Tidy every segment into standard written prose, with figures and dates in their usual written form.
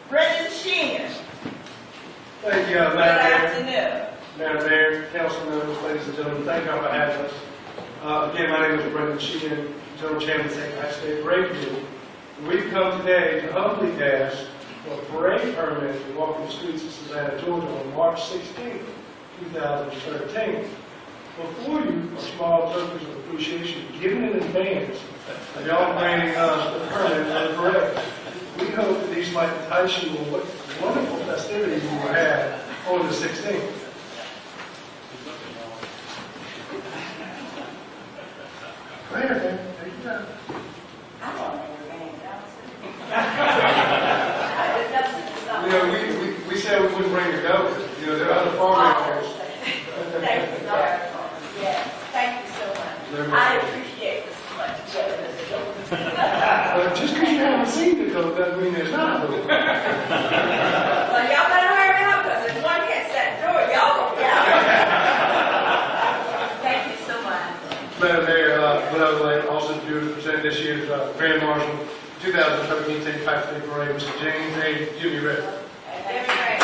Brendan Sheehan. Thank you, Good Madam Mayor. afternoon. Madam Mayor, council members, ladies and gentlemen, thank you all for having us. Again, my name is Brendan Sheehan, General Chairman of the St. Pat's Day Parade Committee. We've come today to humbly ask for a parade permit to walk the streets of Savannah, Georgia on March 16, 2013. Before you are small tokens of appreciation given in advance of y'all granting us the permit for the parade. We hope that these might entice you on what wonderful festivities you will have on the 16th. Go ahead, man. Take your time. I don't know your name, You know, we said we wouldn't bring the goat. You know, there are other farm animals. Thank you, Lord. Yes, thank you so much. I appreciate this much together, Mr. Jones. Just because you haven't seen the goat doesn't mean there's not a goat. Well, y'all better hurry up, because if one hits that door, y'all gonna be out. Thank you so much. Madam Mayor, what I would like also to do is present this year's Grand Marshal 2013 St. Pat's Day Parade, Mr. James A. Jimmy Red. Thank you, Ray.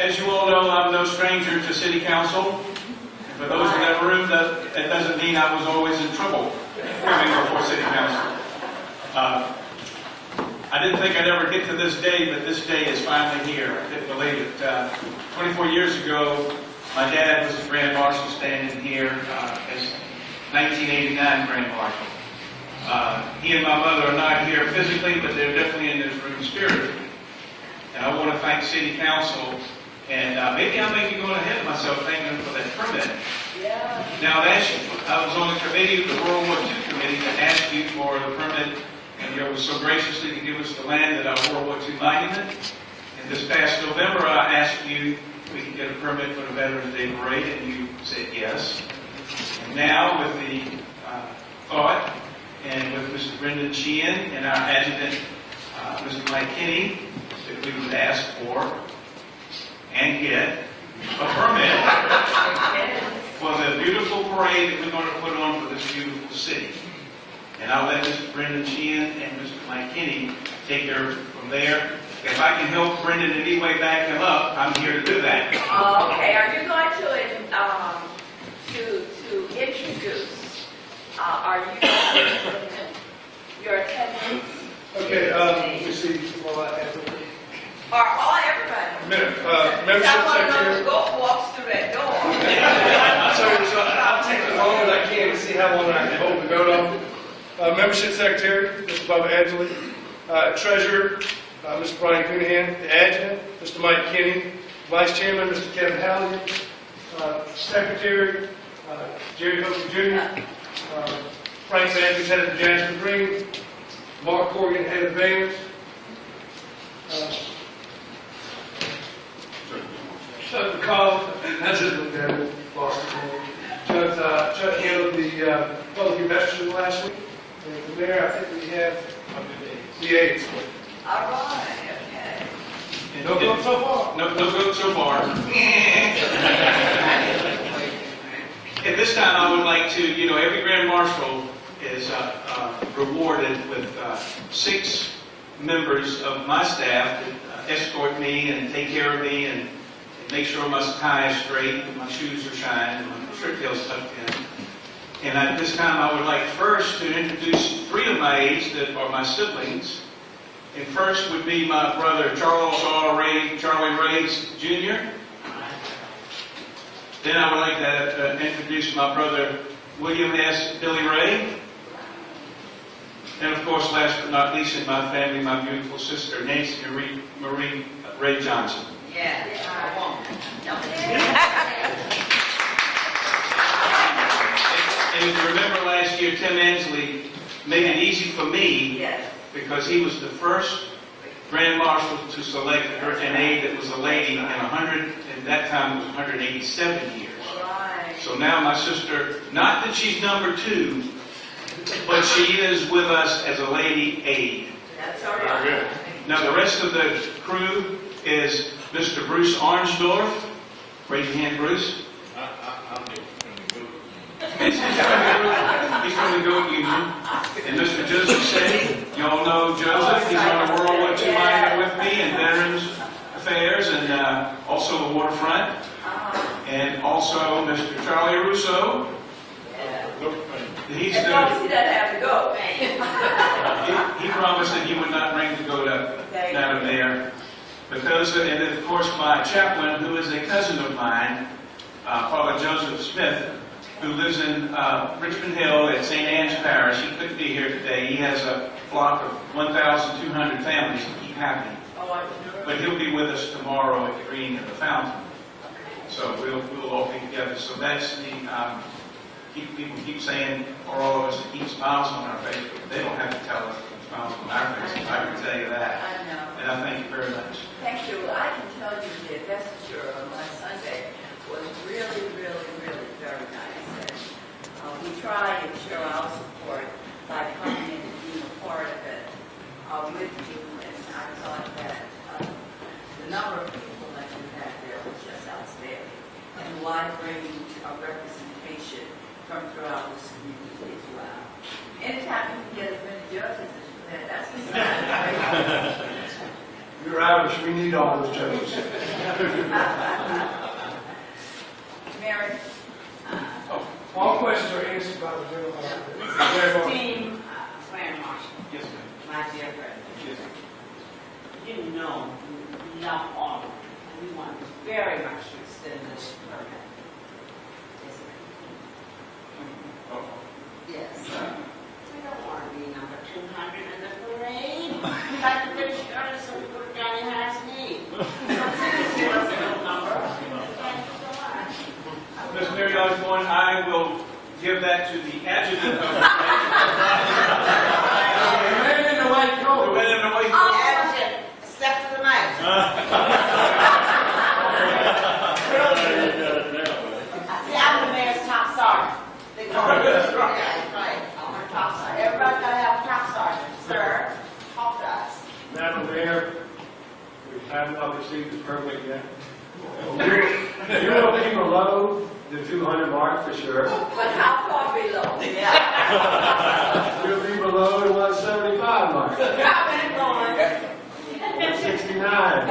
As you all know, I'm no stranger to City Council. For those in that room, that doesn't mean I was always in trouble coming before City Council. I didn't think I'd ever get to this day, but this day is finally here. I couldn't believe it. 24 years ago, my dad was the Grand Marshal standing here as 1989 Grand Marshal. He and my mother are not here physically, but they're definitely in this room spiritually. And I want to thank City Council, and maybe I may be going ahead of myself thanking them for that permit. Yeah. Now, I was on the committee, the World War II committee, that asked you for the permit, and you were so graciously to give us the land at our World War II monument. And this past November, I asked you if we could get a permit for the Veterans Day Parade, and you said yes. And now, with the thought, and with Mr. Brendan Sheehan and our adjutant, Mr. Mike Kinney, that we would ask for and get a permit for the beautiful parade that we're going to put on for this beautiful city. And I'll let Mr. Brendan Sheehan and Mr. Mike Kinney take care from there. If I can help Brendan in any way back him up, I'm here to do that. Okay, are you going to introduce, are you going to your attendance? Okay, let me see. Or all everybody? Membership I want to know Secretary. who walks through that door. So I'll take as long as I can to see how long I can hold the goat off. Membership Secretary, Mr. Bubba Angeli. Treasurer, Mr. Brian Cunningham. The Adjutant, Mr. Mike Kinney. Vice Chairman, Mr. Kevin Halligan. Secretary, Jerry Hooker Jr. Frank Andrews, head of the Jasper Green. Mark Corrigan, head of bands. Chuck McCall, I just looked at it, lost it. Chuck handled the public investors last week. And from there, I think we have the aides. All right, okay. No vote so far. No vote so far. At this time, I would like to, every Grand Marshal is rewarded with 6 members of my staff that escort me and take care of me and make sure my tie is straight, and my shoes are shined, and my shirt tail's tucked in. And at this time, I would like first to introduce 3 of my aides that are my siblings. And first would be my brother Charles R. Ray, Charlie Rays Jr. Then I would like to introduce my brother William S. Billy Ray. And of course, last but not least in my family, my beautiful sister Nancy Marie Ray Johnson. Yeah, I won't. And if you remember last year, Tim Ansley made it easy for me Yes. because he was the first Grand Marshal to select an aide that was a lady in 100, and that time it was 187 years. Right. So now my sister, not that she's number 2, but she is with us as a lady aide. That's all right. Now the rest of the crew is Mr. Bruce Arnsdorf. Raise your hand, Bruce. He's from the Goat Union. Joseph City. You all know Joseph. He's on the World War II monument with me and Veterans Affairs and also the waterfront. And also Mr. Charlie Russo. He's As long as he doesn't have to go. he promised that he would not bring the goat up out of there. But those, and then of course my chaplain, who is a cousin of mine, Father Joseph Smith, who lives in Richmond Hill at St. Anne's Parish. He couldn't be here today. He has a flock of 1,200 families to keep happy. But he'll be with us tomorrow at the Green at the Fountain. So we'll all be together. So that's the, people keep saying, for all of us to keep smiles on our face, but they don't have to tell us to keep smiles on our faces. I can tell you that. I know. And I thank you very much. Thank you. I can tell you the investiture on my Sunday was really, really, really very nice. And we try and show our support by coming in and being a part of it with you. And I thought that the number of people that you had there was just outstanding. And wide range of representation from throughout this community as well. Anytime you can get as many judges as you had, that's what's great. You're Irish, we need all those judges. Mary? All questions are answered by the general manager. Esteemed Fran Marshall, Yes, ma'am. my dear friend, Yes, ma'am. you know we love all of you, and we want very much to extend this permit. Oh. Yes. We don't want to be number 200 in the parade. We like to finish early so we put it down in Harris Need. Seriously, that's a little number. Thank you so much. Ms. Mary Osborne, I will give that to the adjutant of the Man in the white coat. The man in the white Oh, coat. Adjutant, step to the mic. See, I'm the mayor's top sergeant. They call me that's right. I'm her top sergeant. Everybody's got to have a top sergeant. Sir, talk to us. Madam Mayor, we have not received the permit yet. You will be below the 200 mark for sure. But how far below? Yeah. You'll be below the 175 mark. How many going? 169.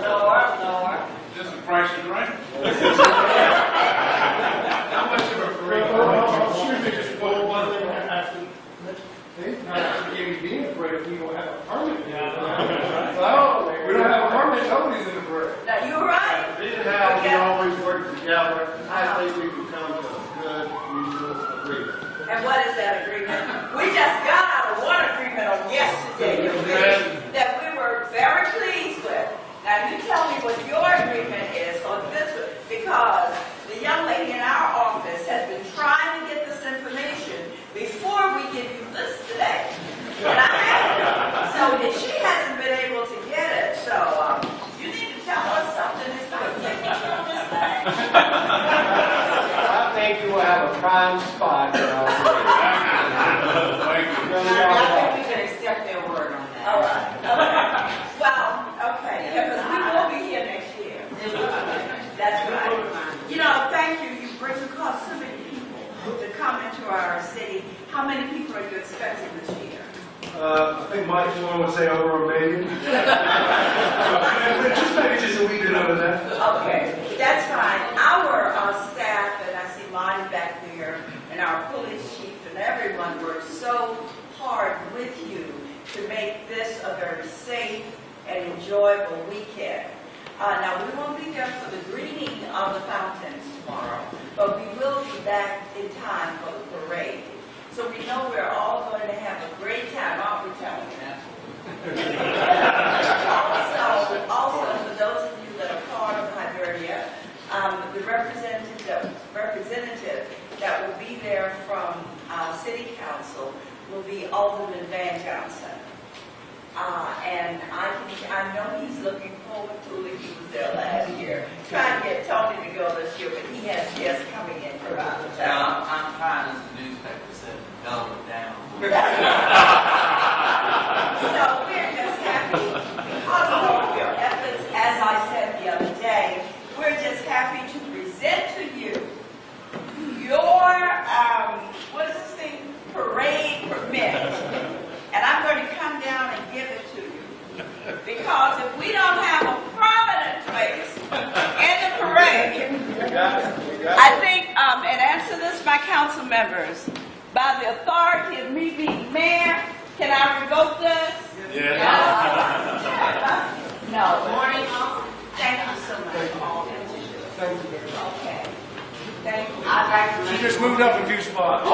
Lower. Just the price is right. How much of a parade? Excuse me, just one thing I have to. Not actually being a parade if we don't have a permit. Well, we don't have a permit, nobody's in the parade. Now, you're right. This is how we always work together. I think we can come to a good mutual agreement. And what is that agreement? We just got out of one agreement on yesterday that we were very pleased with. Now, you tell me what your agreement is on this one, because the young lady in our office has been trying to get this information before we give you this today. And I haven't. So if she hasn't been able to get it, so you need to tell us something. It's not a signature on this thing. I think you will have a prime spot in our parade. Thank you. I think we can accept their word on that. All right. Okay. Well, okay. Because we will be here next year. That's right. You know, thank you. You bring across so many people to come into our city. How many people are you expecting this year? I think Mike Sloan would say over 1 million. just a wee bit over that. Okay, that's fine. Our staff, and I see Lonnie back there, and our police chief and everyone worked so hard with you to make this a very safe and enjoyable weekend. Now, we won't be there for the greening of the fountains tomorrow, but we will be back in time for the parade. So we know we're all going to have a great time, aren't we, Tony? Also, for those of you that are part of Hibernia, the representative that will be there from City Council will be Alderman Van Johnson. And I know he's looking forward to it. He was there last year. Trying to get Tony to go this year, but he has guests coming in from out of town. I'm trying, as the newspaper said, to dumb it down. So we're just happy because of all your efforts. As I said the other day, we're just happy to present to you your, what is this thing? I think, and answer this, my council members, by the authority of me being mayor, can I revoke this? No. Morning, all. Thank you so much. Thank you very much. Okay. Thank you. I'd like to She make just moved up a few spots.